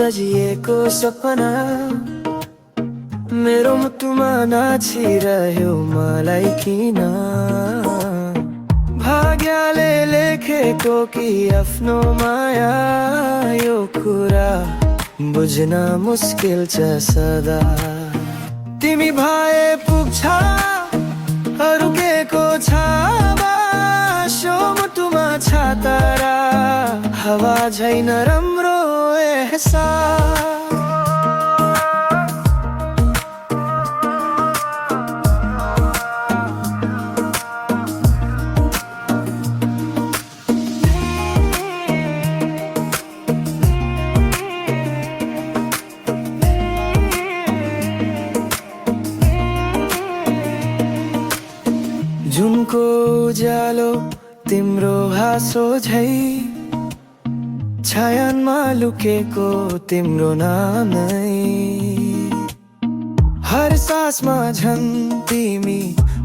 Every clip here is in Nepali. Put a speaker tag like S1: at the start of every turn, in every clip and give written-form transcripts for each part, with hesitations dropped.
S1: सजिएको सपना मेरो मुटुमा नाचिरह्यो मलाई किन भाग्यले लेखेको कि आफ्नो माया यो कुरा बुझ्न मुस्किल छ सदा तिमी भए पुग्छ अरु केको छ बासो मुटुमा छ तारा हावा झैन राम्रो एहसास जुनको उज्यालो तिम्रो हाँसो झै छायामा लुकेको तिम्रो नाम नै हर सासमा झन् तिमी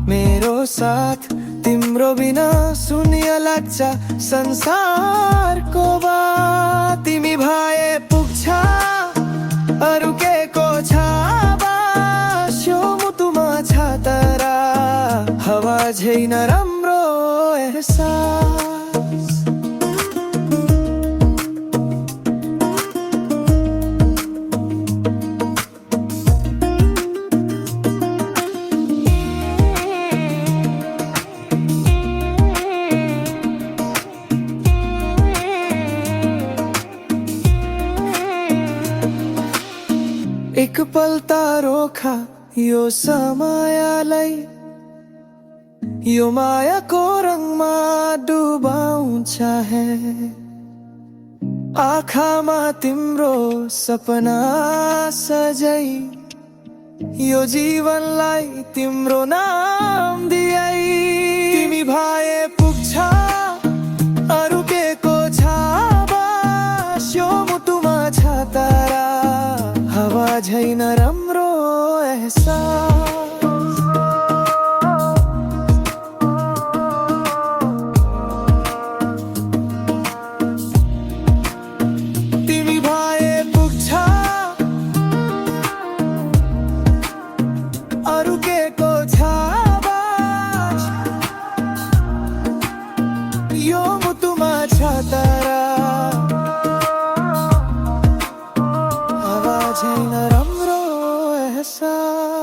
S1: मेरो साथ तिम्रो बिना शून्य लाग्छ संसारको बात तिमी भए पुग्छ अरु केको छ बास्यो मुटुमा छ तारा हावा झैन राम्रो एहसास एक पल त रोखा यो समयलाई यो मायाको रङमा डुबाउँछ है आँखामा तिम्रो सपना सजै यो जीवनलाई तिम्रो नाम दिए तिमी भए पुग्छ अरु केको छ बास्यो मुटुमा छ तारा हावा झैन राम्रो एहसास यो मुटुमा छ तारा हावा झैन राम्रो एहसास